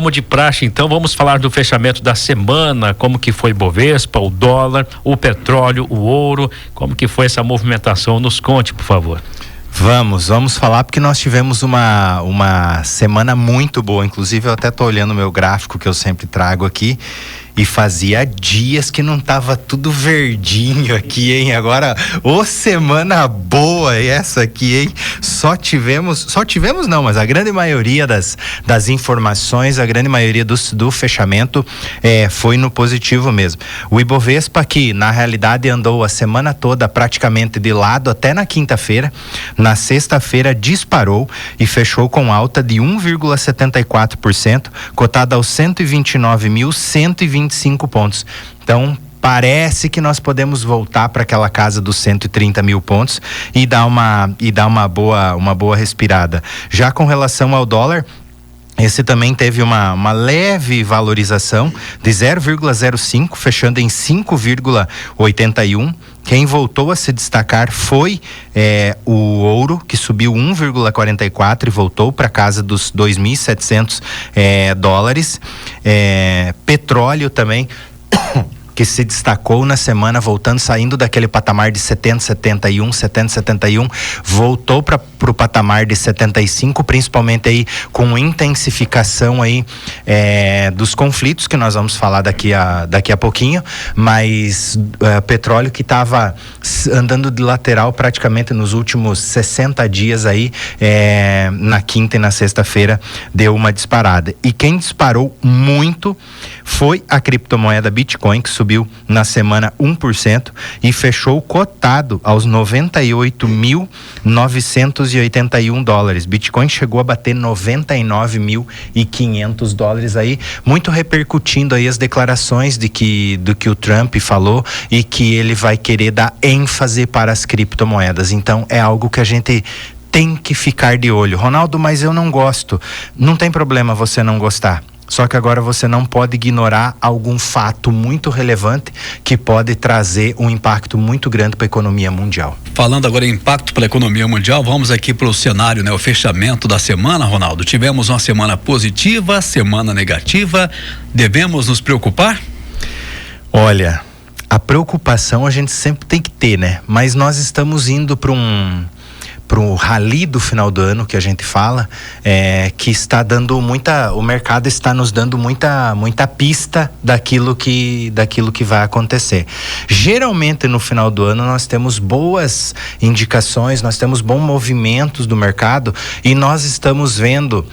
como de praxe, então, vamos falar do fechamento da semana, como que foi Bovespa, o dólar, o petróleo, o ouro, como que foi essa movimentação? Nos conte, por favor. Vamos falar, porque nós tivemos uma semana muito boa. Inclusive, eu até tô olhando o meu gráfico que eu sempre trago aqui, e fazia dias que não tava tudo verdinho aqui, hein? Agora, semana boa essa aqui, hein? Só tivemos não, mas a grande maioria das informações, a grande maioria do fechamento foi no positivo mesmo. O Ibovespa, que na realidade andou a semana toda praticamente de lado até na quinta-feira, na sexta-feira disparou e fechou com alta de 1,74%, cotada aos 129.125 pontos. Então, parece que nós podemos voltar para aquela casa dos 130 mil pontos e dar uma boa respirada. Já com relação ao dólar, esse também teve uma leve valorização de 0,05, fechando em 5,81. Quem voltou a se destacar foi o ouro, que subiu 1,44 e voltou para casa dos 2.700 dólares. Petróleo também, que se destacou na semana, saindo daquele patamar de 71, voltou para o patamar de 75, principalmente aí com intensificação aí dos conflitos, que nós vamos falar daqui a pouquinho, mas petróleo que estava andando de lateral praticamente nos últimos 60 dias aí, na quinta e na sexta-feira deu uma disparada. E quem disparou muito foi a criptomoeda Bitcoin, que subiu na semana 1% e fechou cotado aos 98.981 dólares. Bitcoin chegou a bater 99.500 dólares aí, muito repercutindo aí as declarações do que o Trump falou, e que ele vai querer dar ênfase para as criptomoedas. Então é algo que a gente tem que ficar de olho. Ronaldo, mas eu não gosto. Não tem problema você não gostar. Só que agora você não pode ignorar algum fato muito relevante que pode trazer um impacto muito grande para a economia mundial. Falando agora em impacto para a economia mundial, vamos aqui para o cenário, né? O fechamento da semana, Ronaldo. Tivemos uma semana positiva, semana negativa. Devemos nos preocupar? Olha, a preocupação a gente sempre tem que ter, né? Mas nós estamos indo para um rally do final do ano, que a gente fala, que está dando o mercado está nos dando muita pista daquilo que vai acontecer. Geralmente no final do ano nós temos boas indicações, nós temos bons movimentos do mercado, e nós estamos vendo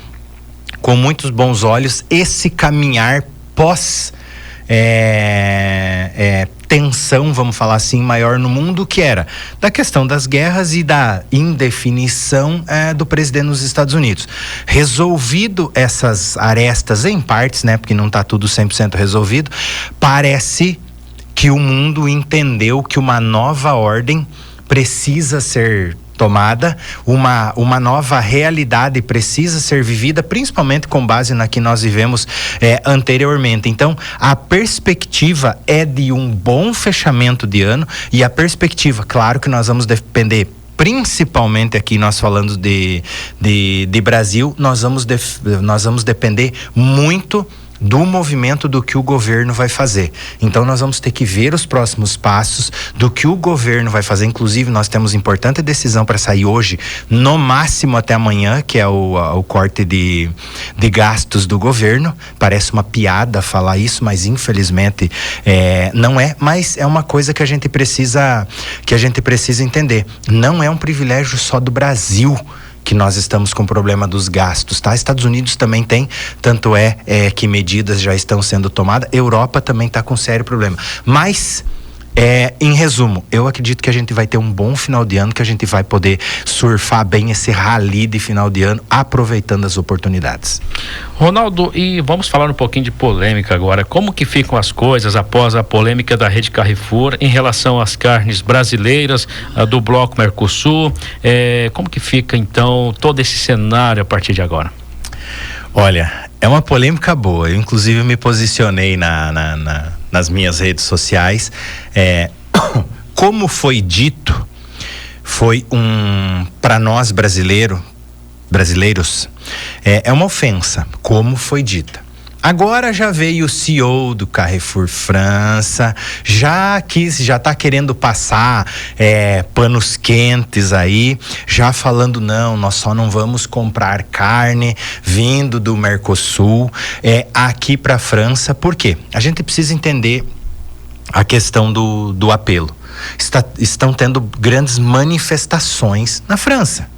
com muitos bons olhos esse caminhar pós tensão, vamos falar assim, maior no mundo, que era da questão das guerras e da indefinição do presidente nos Estados Unidos. Resolvido essas arestas em partes, né, porque não está tudo 100% resolvido, parece que o mundo entendeu que uma nova ordem precisa ser tomada, uma nova realidade precisa ser vivida, principalmente com base na que nós vivemos anteriormente. Então, a perspectiva é de um bom fechamento de ano, e a perspectiva, claro que nós vamos depender, principalmente aqui nós falando de Brasil, nós vamos depender muito do movimento do que o governo vai fazer. Então nós vamos ter que ver os próximos passos do que o governo vai fazer. Inclusive nós temos importante decisão para sair hoje, no máximo até amanhã, que é o corte de gastos do governo. Parece uma piada falar isso, mas infelizmente não é. Mas é uma coisa que a gente precisa entender. Não é um privilégio só do Brasil que nós estamos com o problema dos gastos, tá? Estados Unidos também tem, tanto que medidas já estão sendo tomadas. Europa também está com sério problema. Mas, em resumo, eu acredito que a gente vai ter um bom final de ano, que a gente vai poder surfar bem esse rally de final de ano, aproveitando as oportunidades. Ronaldo, e vamos falar um pouquinho de polêmica agora. Como que ficam as coisas após a polêmica da rede Carrefour em relação às carnes brasileiras, do bloco Mercosul? Como que fica então todo esse cenário a partir de agora? Olha, é uma polêmica boa. Eu inclusive me posicionei nas minhas redes sociais. Como foi dito, foi para nós brasileiros, é uma ofensa, como foi dita. Agora já veio o CEO do Carrefour França, já está querendo passar panos quentes aí, já falando, não, nós só não vamos comprar carne vindo do Mercosul aqui para a França. Por quê? A gente precisa entender a questão do apelo. Estão tendo grandes manifestações na França.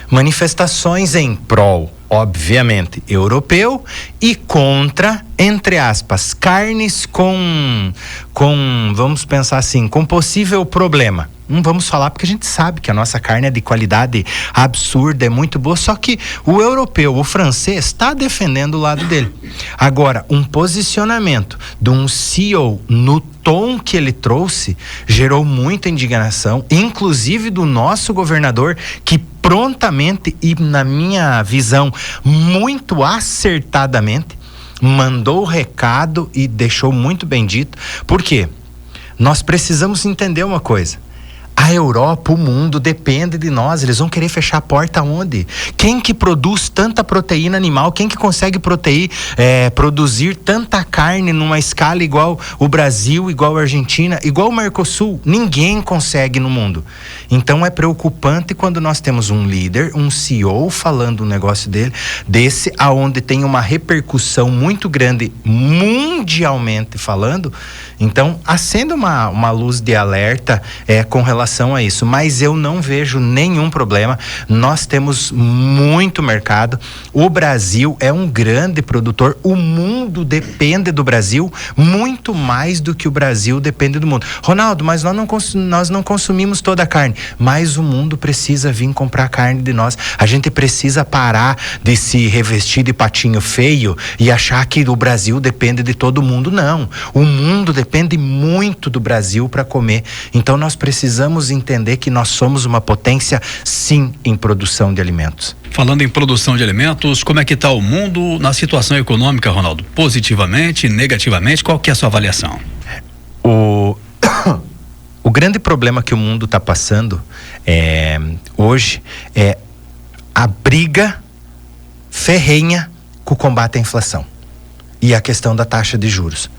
Manifestações em prol, obviamente, europeu e contra, entre aspas, carnes com vamos pensar assim, com possível problema. Não vamos falar porque a gente sabe que a nossa carne é de qualidade absurda, é muito boa, só que o europeu, o francês, está defendendo o lado dele. Agora, um posicionamento de um CEO no tom que ele trouxe gerou muita indignação, inclusive do nosso governador, que prontamente e, na minha visão, muito acertadamente, mandou o recado e deixou muito bem dito. Por quê? Nós precisamos entender uma coisa. A Europa, o mundo, depende de nós. Eles vão querer fechar a porta onde? Quem que produz tanta proteína animal? Quem que consegue produzir tanta carne numa escala igual o Brasil, igual a Argentina, igual o Mercosul? Ninguém consegue no mundo. Então é preocupante quando nós temos um líder, um CEO falando um negócio desse, aonde tem uma repercussão muito grande mundialmente falando. Então acende uma luz de alerta com relação a isso, mas eu não vejo nenhum problema. Nós temos muito mercado, o Brasil é um grande produtor, o mundo depende do Brasil muito mais do que o Brasil depende do mundo. Ronaldo, mas nós não consumimos toda a carne, mas o mundo precisa vir comprar carne de nós. A gente precisa parar de se revestir de patinho feio e achar que o Brasil depende de todo mundo. Não, o mundo depende muito do Brasil para comer. Então nós precisamos entender que nós somos uma potência, sim, em produção de alimentos. Falando em produção de alimentos, como é que está o mundo na situação econômica, Ronaldo? Positivamente, negativamente? Qual que é a sua avaliação? O grande problema que o mundo está passando hoje é a briga ferrenha com o combate à inflação e a questão da taxa de juros.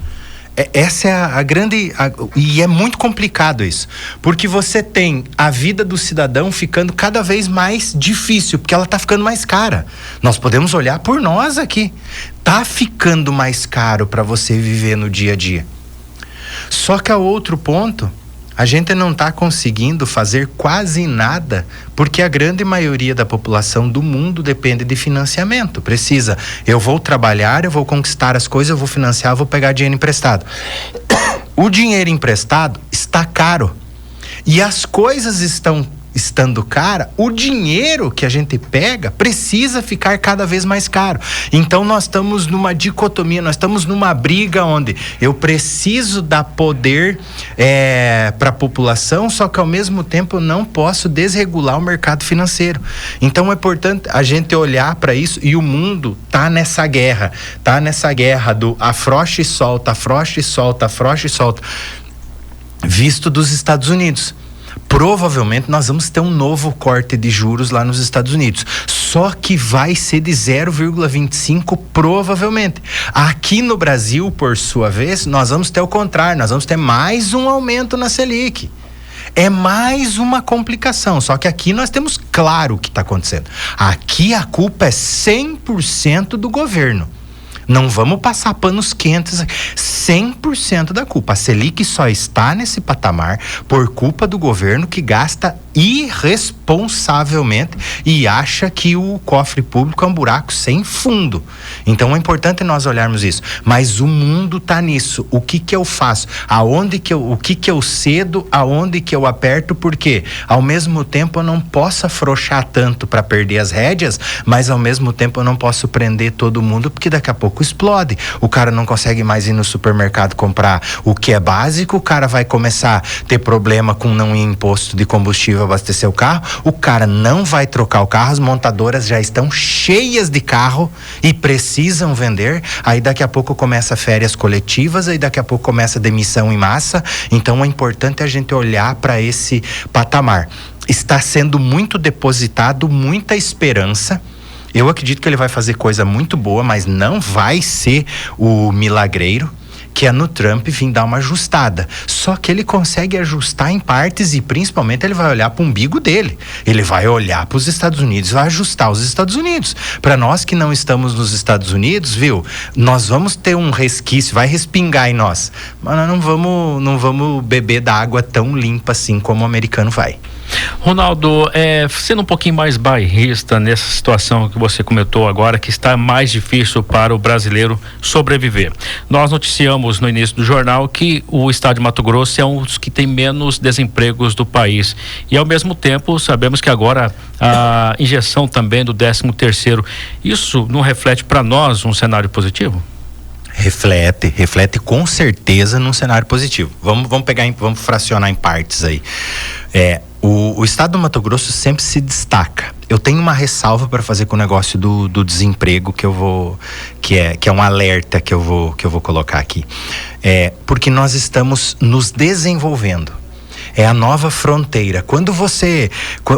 Essa é a grande... e é muito complicado isso, porque você tem a vida do cidadão ficando cada vez mais difícil, porque ela está ficando mais cara. Nós podemos olhar por nós aqui. Está ficando mais caro para você viver no dia a dia. Só que a outro ponto, a gente não está conseguindo fazer quase nada, porque a grande maioria da população do mundo depende de financiamento. Precisa, eu vou trabalhar, eu vou conquistar as coisas, eu vou financiar, eu vou pegar dinheiro emprestado. O dinheiro emprestado está caro. E as coisas estando cara, o dinheiro que a gente pega precisa ficar cada vez mais caro. Então nós estamos numa dicotomia, nós estamos numa briga onde eu preciso dar poder para a população, só que ao mesmo tempo eu não posso desregular o mercado financeiro. Então é importante a gente olhar para isso, e o mundo tá nessa guerra do afrouxa e solta, afrouxa e solta, afrouxa e solta, visto dos Estados Unidos. Provavelmente nós vamos ter um novo corte de juros lá nos Estados Unidos, só que vai ser de 0,25 provavelmente. Aqui no Brasil, por sua vez, nós vamos ter o contrário, nós vamos ter mais um aumento na Selic. É mais uma complicação, só que aqui nós temos claro o que está acontecendo. Aqui a culpa é 100% do governo. Não vamos passar panos quentes, 100% da culpa. A Selic só está nesse patamar por culpa do governo, que gasta irresponsavelmente e acha que o cofre público é um buraco sem fundo. Então é importante nós olharmos isso. Mas o mundo está nisso. O que eu faço? O que eu cedo? Aonde que eu aperto? Porque ao mesmo tempo eu não posso afrouxar tanto para perder as rédeas, mas ao mesmo tempo eu não posso prender todo mundo, porque daqui a pouco explode. O cara não consegue mais ir no supermercado comprar o que é básico, o cara vai começar a ter problema com não ir em posto de combustível abastecer o carro, o cara não vai trocar o carro, as montadoras já estão cheias de carro e precisam vender, aí daqui a pouco começa férias coletivas, aí daqui a pouco começa demissão em massa. Então é importante a gente olhar para esse patamar. Está sendo muito depositado muita esperança Eu acredito que ele vai fazer coisa muito boa, mas não vai ser o milagreiro que é no Trump vir dar uma ajustada. Só que ele consegue ajustar em partes e principalmente ele vai olhar para o umbigo dele. Ele vai olhar para os Estados Unidos, vai ajustar os Estados Unidos. Para nós que não estamos nos Estados Unidos, viu? Nós vamos ter um resquício, vai respingar em nós. Mas nós não vamos beber da água tão limpa assim como o americano vai. Ronaldo, sendo um pouquinho mais bairrista nessa situação que você comentou agora, que está mais difícil para o brasileiro sobreviver. Nós noticiamos no início do jornal que o estado de Mato Grosso é um dos que tem menos desempregos do país. E ao mesmo tempo sabemos que agora a injeção também do 13º, isso não reflete para nós um cenário positivo? Reflete com certeza num cenário positivo. Vamos fracionar em partes aí. O estado do Mato Grosso sempre se destaca. Eu tenho uma ressalva para fazer com o negócio do desemprego que é um alerta que eu vou colocar aqui. Porque nós estamos nos desenvolvendo. É a nova fronteira. Quando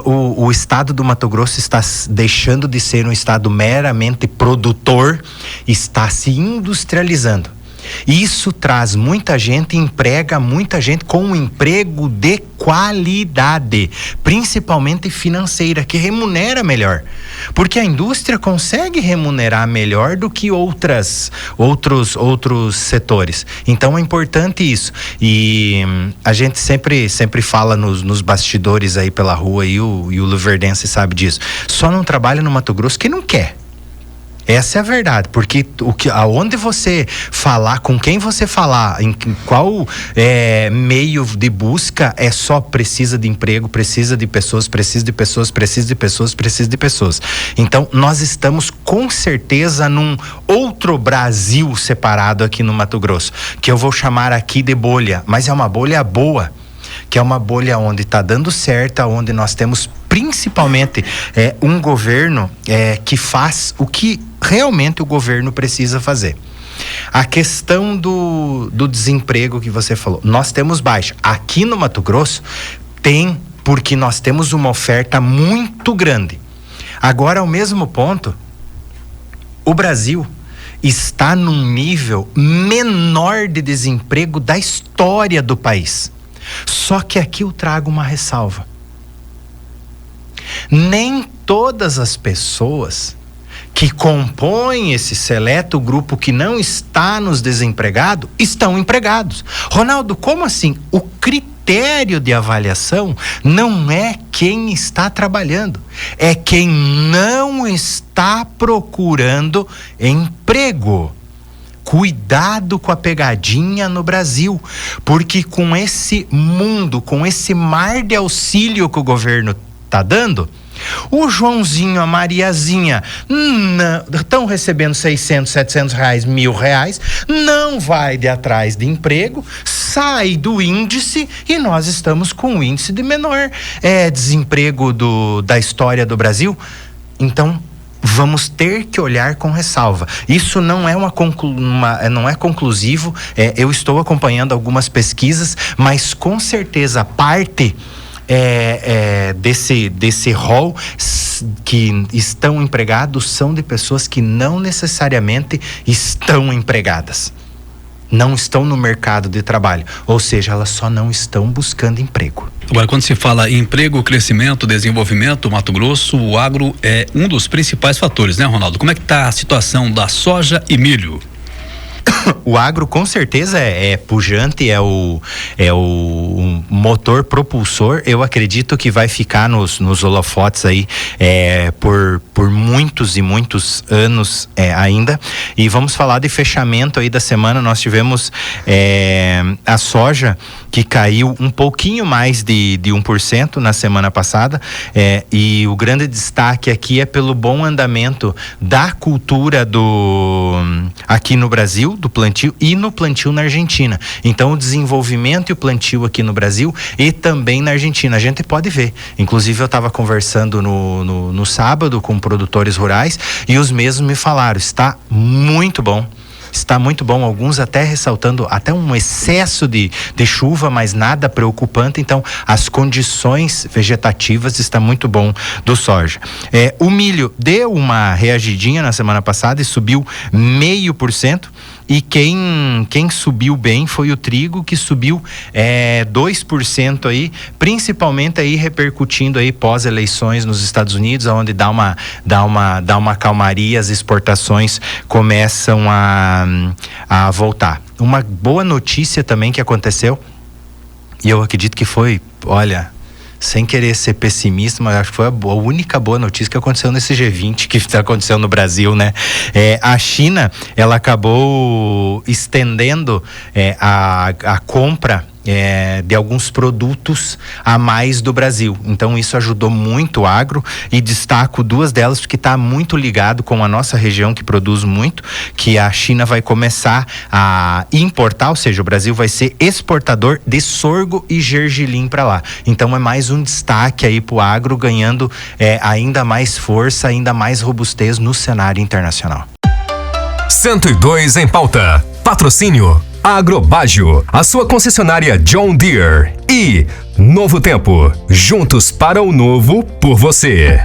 o estado do Mato Grosso está deixando de ser um estado meramente produtor, está se industrializando. Isso traz muita gente, emprega muita gente com um emprego de qualidade, principalmente financeira, que remunera melhor. Porque a indústria consegue remunerar melhor do que outros setores. Então é importante isso. E a gente sempre fala nos bastidores aí pela rua, e o luverdense sabe disso. Só não trabalha no Mato Grosso quem não quer. Essa é a verdade, porque aonde você falar, com quem você falar, em qual meio de busca, só precisa de emprego, precisa de pessoas, precisa de pessoas, precisa de pessoas, precisa de pessoas. Então, nós estamos com certeza num outro Brasil separado aqui no Mato Grosso, que eu vou chamar aqui de bolha, mas é uma bolha boa, que é uma bolha onde está dando certo, onde nós temos principalmente um governo que faz o que realmente o governo precisa fazer. A questão do desemprego que você falou, nós temos baixa. Aqui no Mato Grosso tem, porque nós temos uma oferta muito grande. Agora, ao mesmo ponto, o Brasil está num nível menor de desemprego da história do país. Só que aqui eu trago uma ressalva. Nem todas as pessoas que compõem esse seleto grupo que não está nos desempregados estão empregados. Ronaldo, como assim? O critério de avaliação não é quem está trabalhando, é quem não está procurando emprego. Cuidado com a pegadinha no Brasil, porque com esse mundo, com esse mar de auxílio que o governo está dando, o Joãozinho, a Mariazinha estão recebendo 600, 700 reais, R$1.000, não vai de atrás de emprego, sai do índice e nós estamos com o índice de menor desemprego da história do Brasil. Então, vamos ter que olhar com ressalva. Isso não é não é conclusivo. Eu estou acompanhando algumas pesquisas, mas com certeza parte desse rol que estão empregados são de pessoas que não necessariamente estão empregadas. Não estão no mercado de trabalho, ou seja, elas só não estão buscando emprego. Agora, quando se fala em emprego, crescimento, desenvolvimento, Mato Grosso, o agro é um dos principais fatores, né, Ronaldo? Como é que está a situação da soja e milho? O agro com certeza é pujante, é o motor propulsor. Eu acredito que vai ficar nos holofotes aí por muitos e muitos anos ainda. E vamos falar de fechamento aí da semana. Nós tivemos a soja que caiu um pouquinho mais de 1% na semana passada, e o grande destaque aqui é pelo bom andamento da cultura aqui no Brasil, do plantio, e no plantio na Argentina. Então o desenvolvimento e o plantio aqui no Brasil e também na Argentina, a gente pode ver. Inclusive eu estava conversando no sábado com produtores rurais e os mesmos me falaram, está muito bom. está muito bom. Alguns até ressaltando até um excesso de chuva, mas nada preocupante. Então, as condições vegetativas está muito bom do soja. O milho deu uma reagidinha na semana passada e subiu 0,5%. E quem subiu bem foi o trigo, que subiu 2% aí, principalmente aí repercutindo aí pós-eleições nos Estados Unidos, onde dá uma calmaria, as exportações começam a voltar. Uma boa notícia também que aconteceu, e eu acredito que foi, olha, sem querer ser pessimista, mas acho que foi a única boa notícia que aconteceu nesse G20 que está acontecendo no Brasil, né? A China, ela acabou estendendo a compra de alguns produtos a mais do Brasil. Então isso ajudou muito o agro, e destaco duas delas porque está muito ligado com a nossa região que produz muito, que a China vai começar a importar, ou seja, o Brasil vai ser exportador de sorgo e gergelim para lá. Então é mais um destaque aí para o agro, ganhando ainda mais força, ainda mais robustez no cenário internacional. 102 em pauta. Patrocínio Agrobágio, a sua concessionária John Deere, e Novo Tempo, juntos para o novo por você.